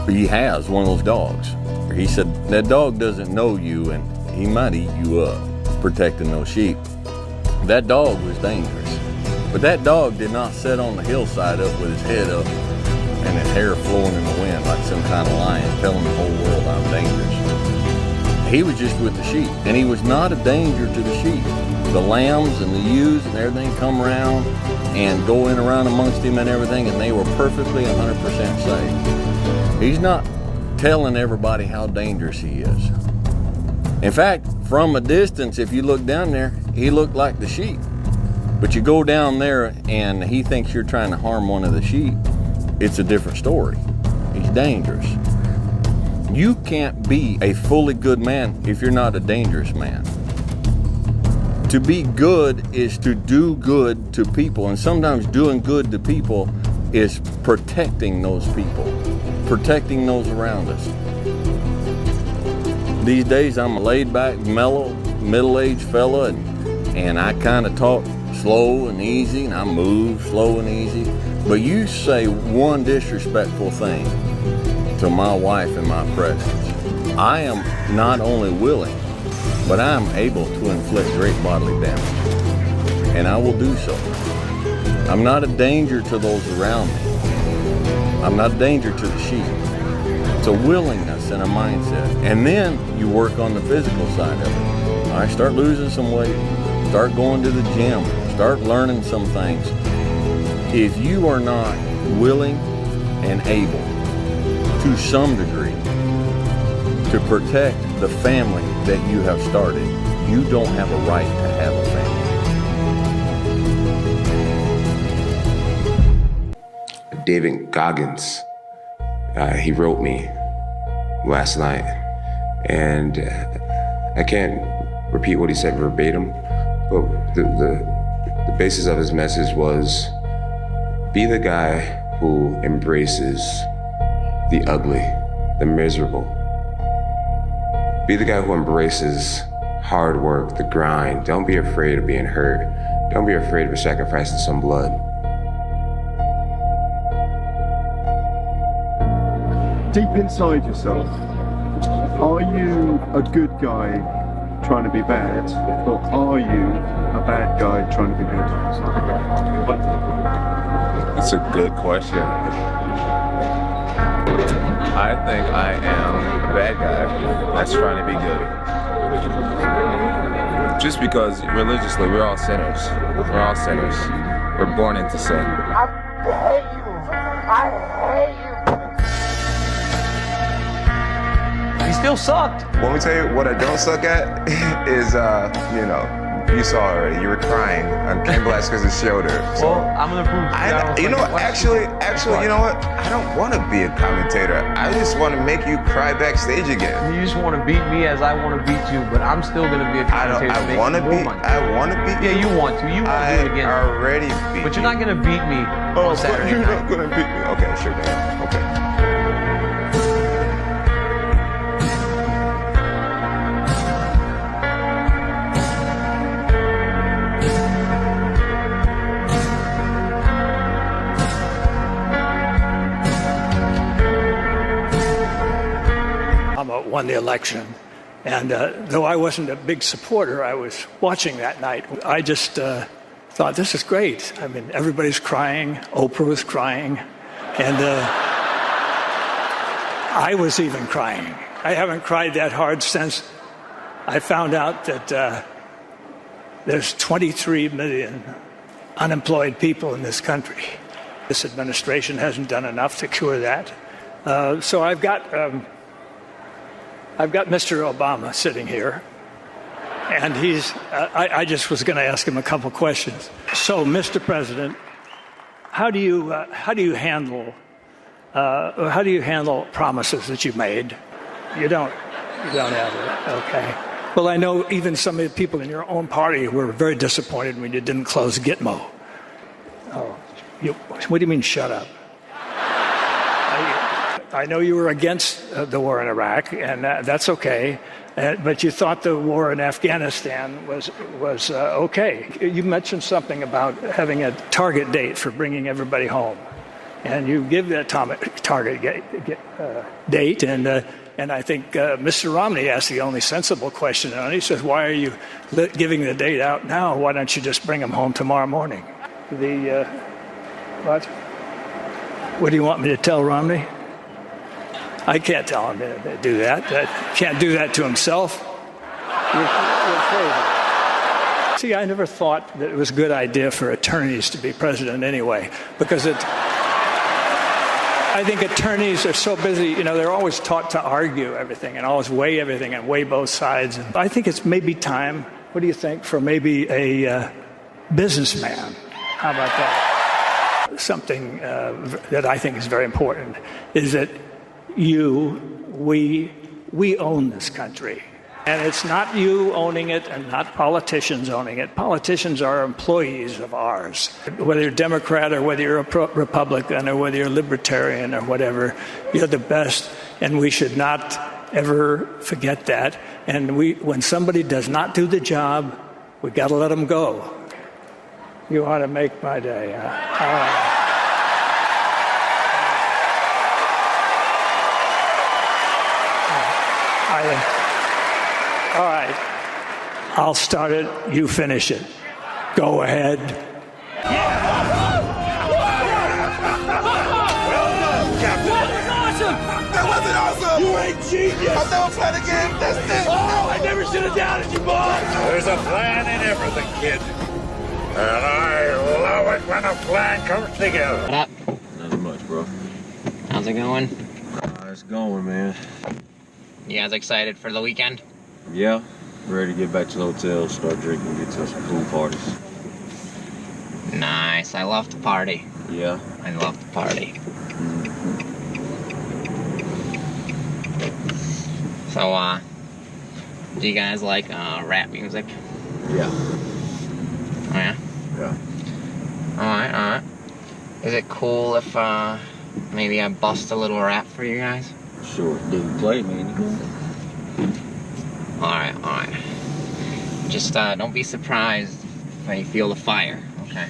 He has one of those dogs. He said, that dog doesn't know you and he might eat you up protecting those sheep. That dog was dangerous. But that dog did not sit on the hillside up with his head up and his hair flowing in the wind like some kind of lion telling the whole world I'm dangerous. He was just with the sheep, and he was not a danger to the sheep. The lambs and the ewes and everything come around and go in around amongst him and everything, and they were perfectly 100% safe. He's not telling everybody how dangerous he is. In fact, from a distance, if you look down there, he looked like the sheep. But you go down there and he thinks you're trying to harm one of the sheep, it's a different story. He's dangerous. You can't be a fully good man if you're not a dangerous man. To be good is to do good to people, and sometimes doing good to people is protecting those people, protecting those around us. These days I'm a laid-back, mellow, middle-aged fella, and I kind of talk slow and easy, and I move slow and easy. But you say one disrespectful thing to my wife in my presence, I am not only willing, but I am able to inflict great bodily damage, and I will do so. I'm not a danger to those around me. I'm not a danger to the sheep. It's a willingness and a mindset. And then you work on the physical side of it. All right, start losing some weight, start going to the gym, start learning some things. If you are not willing and able, to some degree, to protect the family that you have started, you don't have a right to have a family. David Goggins, he wrote me last night, and I can't repeat what he said verbatim, but the basis of his message was, be the guy who embraces the ugly, the miserable. Be the guy who embraces hard work, the grind. Don't be afraid of being hurt. Don't be afraid of sacrificing some blood. Deep inside yourself, are you a good guy trying to be bad, or are you a bad guy trying to be good? That's a good question. I think I am a bad guy that's trying to be good. Just because religiously we're all sinners. We're all sinners. We're born into sin. I hate you. I hate you. You still sucked. Let me tell you what I don't suck at is, you saw already. You were crying on Ken Velasquez's shoulder. So. Well, I'm gonna prove. You know what? Actually, you know what? I don't want to be a commentator. I just want to make you cry backstage again. You just want to beat me as I want to beat you, but I'm still gonna be a commentator. I want to beat. I want to beat. Yeah, you want to. You won't do it again. I already beat. But you're not gonna beat me on Saturday you're night. not gonna beat me. Okay, sure, man. Okay. won the election. And though I wasn't a big supporter, I was watching that night. I just thought, this is great. I mean, everybody's crying. Oprah was crying. And I was even crying. I haven't cried that hard since I found out that there's 23 million unemployed people in this country. This administration hasn't done enough to cure that. So I've got Mr. Obama sitting here, and I just was going to ask him a couple questions. So, Mr. President, how do you handle promises that you made? You don't have it. Okay. Well, I know even some of the people in your own party were very disappointed when you didn't close Gitmo. Oh, what do you mean, shut up? I know you were against the war in Iraq, and that's okay. But you thought the war in Afghanistan was okay. You mentioned something about having a target date for bringing everybody home, and you give that target date. And I think Mr. Romney asked the only sensible question, and he says, "Why are you giving the date out now? Why don't you just bring them home tomorrow morning?" What? What do you want me to tell Romney? I can't tell him to do that. Can't do that to himself. You're crazy. See, I never thought that it was a good idea for attorneys to be president anyway, because I think attorneys are so busy, you know, they're always taught to argue everything and always weigh everything and weigh both sides. And I think it's maybe time, what do you think, for maybe a businessman? How about that? Something that I think is very important is that we own this country. And it's not you owning it and not politicians owning it. Politicians are employees of ours. Whether you're Democrat or whether you're a Republican or whether you're libertarian or whatever, you're the best. And we should not ever forget that. And when somebody does not do the job, we got to let them go. You ought to make my day. All right. I'll start it. You finish it. Go ahead. That wasn't awesome! You ain't genius! I've never played a game this thing! Oh, I never should have doubted you, boy! There's a plan in everything, kid. And I love it when a plan comes together. What up? Nothing much, bro. How's it going? It's going, man. You guys excited for the weekend? Yeah. Ready to get back to the hotel, start drinking, get to some pool parties. Nice. I love to party. Yeah? I love to party. So, do you guys like rap music? Yeah. Oh, yeah? Yeah. Alright. Is it cool if, maybe I bust a little rap for you guys? Sure, dude. Play me anything. Alright. Just, don't be surprised when you feel the fire, okay?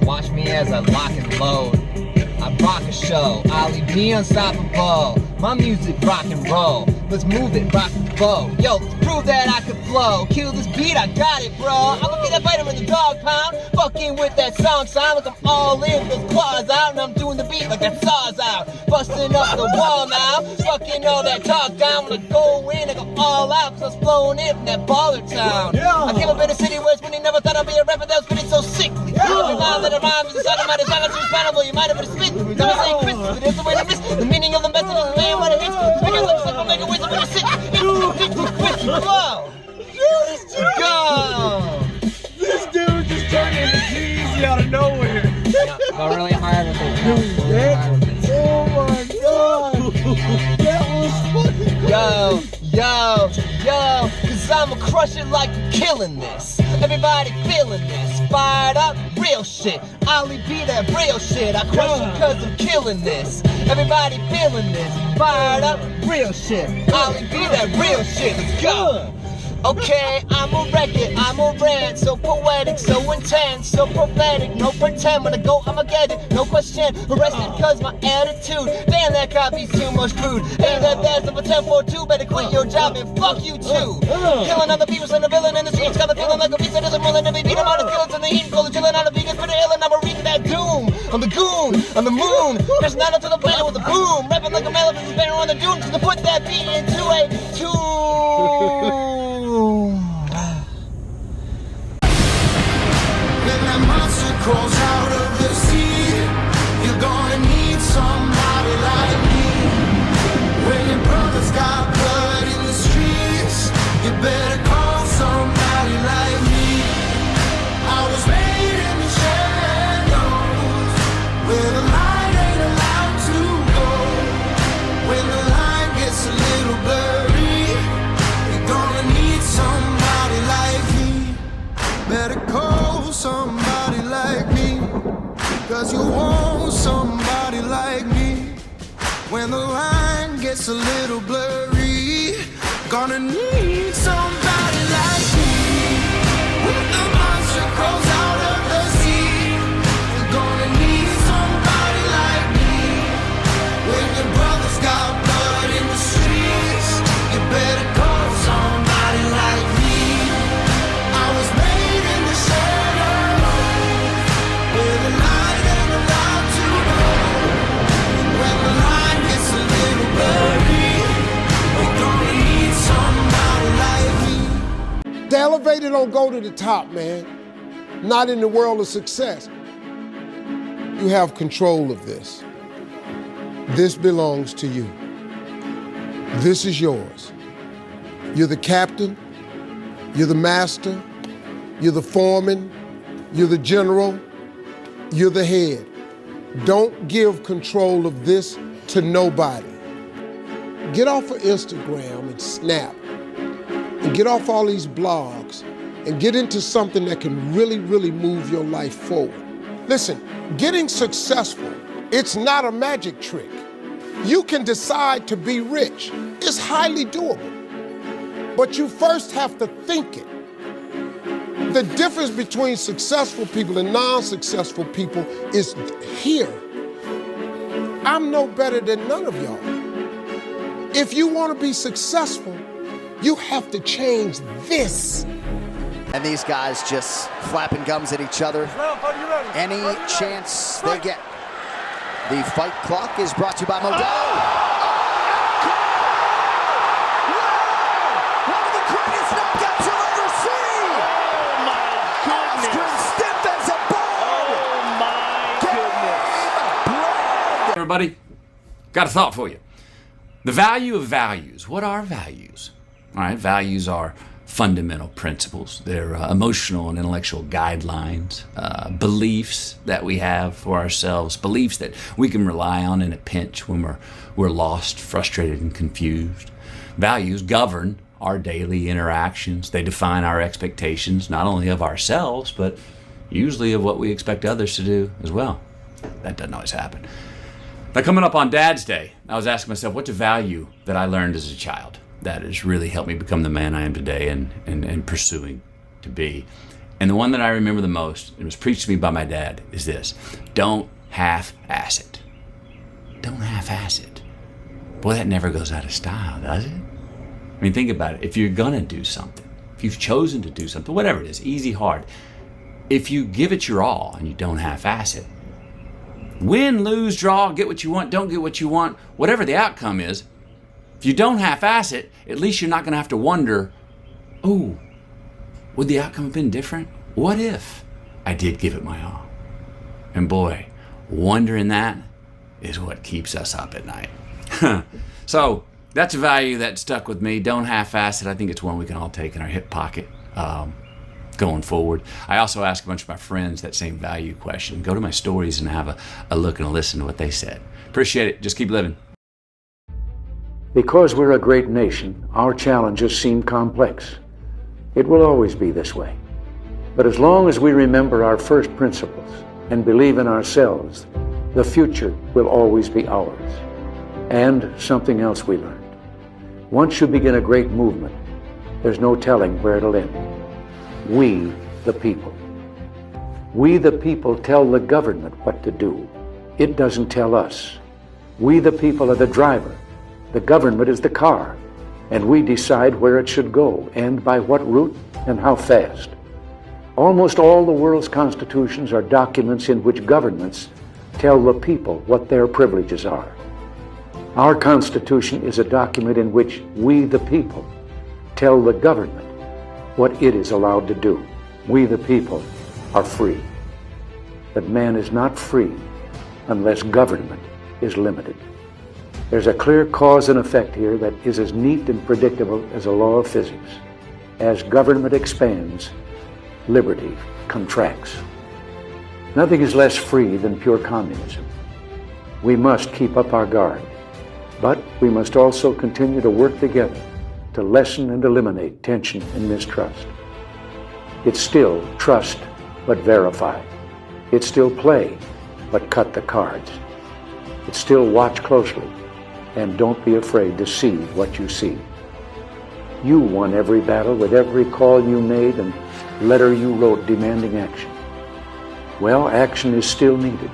Watch me as I lock and load. I rock a show, I'll leave me unstoppable. My music rock and roll. Let's move it, rock the boat. Yo, let's prove that I can flow. Kill this beat, I got it, bro. I'ma get that vitamin in the dog pound. Fucking with that song sound like I'm all in, those claws out. And I'm doing the beat like that saw's out. Busting up the wall now. Fucking all that talk down. When I go in, I go all out. Cause I was flowing in from that baller town. Yeah. I came up in a city where it's when you never thought I'd be a rapper that was spitting so sickly. Every line that I rhyme is inside of my design. It's respectable. You might have been a spit. Every time I say Christmas, it is the way to miss the meaning of the message. The way what it hits. Because I'm stuck on making ways when you sit. Flow. Go. This dude just turned into Jeezy out of nowhere. Go really hard with it. Oh my god. That was fucking crazy. Yo, cause I'ma crush it like I'm killing this. Everybody feeling this, fired up, real shit. Ollie be that real shit. I crush it cause I'm killing this. Everybody feeling this, fired up, real shit. Ollie be that real shit. Let's go. Okay, I'ma wreck it, I'ma rant. So poetic, so intense, so prophetic. No pretend, when I go, I'ma get it. No question, arrested cause my attitude. Damn, that copy's too much crude. Ain't that fast of a 10-4-2. Better quit your job and fuck you too. Killing other people and the villain in the streets. Got the feeling like a beast that isn't willing to be beat. I'm out of killers and the heat. Cold chilling out of vegans for the ill. And I'ma reach that doom. I'm the goon, on the moon. Crashing out onto the planet with a boom. Rapping like a elephant sparrow on the dune. To put that beat into a tune. When that monster crawls out of the sea, you're gonna need somebody like me. When your brother's got blood in the streets, you better call somebody like me. I was made in the shadows, where the light ain't allowed to go. When the line gets a little blurry, you're gonna need somebody like me. Better call somebody like me, cause you want somebody like me. When the line gets a little blurry, gonna need somebody like me. When the monster crawls out of the sea, you're gonna need somebody like me. When your brother's got blood in the streets, you better call somebody like me. I was made in the shadows, where the light ain't allowed to go. When the line gets a little blurry, we're gonna need somebody like me. The elevator don't go to the top, man. Not in the world of success. You have control of this. This belongs to you. This is yours. You're the captain, you're the master, you're the foreman, you're the general, you're the head. Don't give control of this to nobody. Get off of Instagram and Snap and get off all these blogs and get into something that can really, really move your life forward. Listen, getting successful, it's not a magic trick. You can decide to be rich. It's highly doable. But you first have to think it. The difference between successful people and non-successful people is here. I'm no better than none of y'all. If you want to be successful, you have to change this. And these guys just flapping gums at each other any chance they get. The fight clock is brought to you by Modelo. Everybody, got a thought for you. The value of values. What are values? All right, values are fundamental principles. They're emotional and intellectual guidelines, beliefs that we have for ourselves, beliefs that we can rely on in a pinch when we're lost, frustrated, and confused. Values govern our daily interactions. They define our expectations, not only of ourselves, but usually of what we expect others to do as well. That doesn't always happen. Now, coming up on Dad's Day, I was asking myself, what's a value that I learned as a child that has really helped me become the man I am today and pursuing to be? And the one that I remember the most, and was preached to me by my dad, is this: don't half-ass it. Don't half-ass it. Boy, that never goes out of style, does it? I mean, think about it. If you're gonna do something, if you've chosen to do something, whatever it is, easy, hard, if you give it your all and you don't half-ass it, win, lose, draw, get what you want, don't get what you want, whatever the outcome is, if you don't half-ass it, at least you're not going to have to wonder, oh, would the outcome have been different? What if I did give it my all? And boy, wondering that is what keeps us up at night. So that's a value that stuck with me. Don't half-ass it. I think it's one we can all take in our hip pocket going forward. I also asked a bunch of my friends that same value question. Go to my stories and have a look and a listen to what they said. Appreciate it. Just keep living. Because we're a great nation, our challenges seem complex. It will always be this way. But as long as we remember our first principles and believe in ourselves, the future will always be ours. And something else we learned. Once you begin a great movement, there's no telling where it'll end. We, the people. We, the people, tell the government what to do. It doesn't tell us. We, the people, are the driver. The government is the car. And we decide where it should go, and by what route, and how fast. Almost all the world's constitutions are documents in which governments tell the people what their privileges are. Our Constitution is a document in which we, the people, tell the government what it is allowed to do. We, the people, are free. But man is not free unless government is limited. There's a clear cause and effect here that is as neat and predictable as a law of physics. As government expands, liberty contracts. Nothing is less free than pure communism. We must keep up our guard, but we must also continue to work together to lessen and eliminate tension and mistrust. It's still trust, but verify. It's still play, but cut the cards. It's still watch closely, and don't be afraid to see what you see. You won every battle with every call you made and letter you wrote demanding action. Well, action is still needed.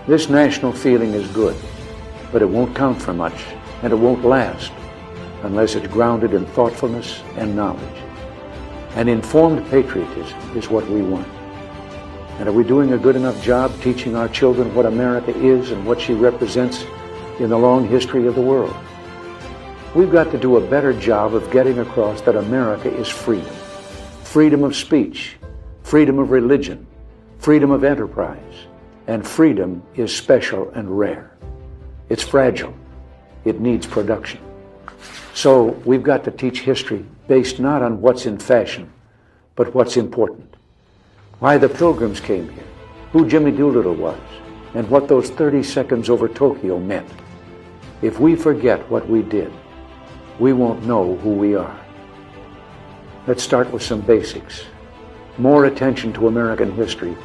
This national feeling is good, but it won't count for much, and it won't last unless it's grounded in thoughtfulness and knowledge. An informed patriotism is what we want. And are we doing a good enough job teaching our children what America is and what she represents in the long history of the world? We've got to do a better job of getting across that America is freedom. Freedom of speech, freedom of religion, freedom of enterprise, and freedom is special and rare. It's fragile. It needs production. So we've got to teach history based not on what's in fashion, but what's important. Why the Pilgrims came here, who Jimmy Doolittle was, and what those 30 seconds over Tokyo meant. If we forget what we did, we won't know who we are. Let's start with some basics. More attention to American history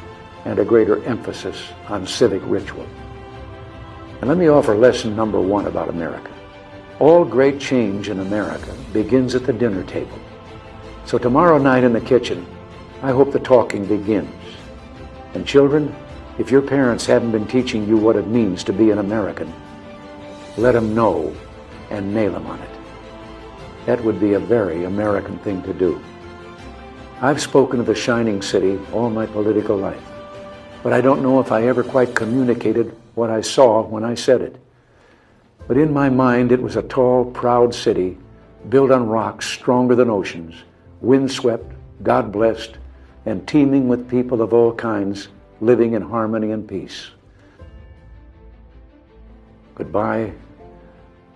and a greater emphasis on civic ritual. And let me offer lesson number 1 about America. All great change in America begins at the dinner table. So tomorrow night in the kitchen, I hope the talking begins. And children, if your parents haven't been teaching you what it means to be an American, let them know and nail them on it. That would be a very American thing to do. I've spoken of the shining city all my political life, but I don't know if I ever quite communicated what I saw when I said it. But in my mind, it was a tall, proud city built on rocks stronger than oceans, windswept, God-blessed, and teeming with people of all kinds living in harmony and peace. Goodbye.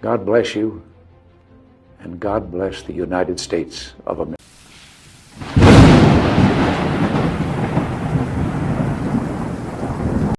God bless you, and God bless the United States of America.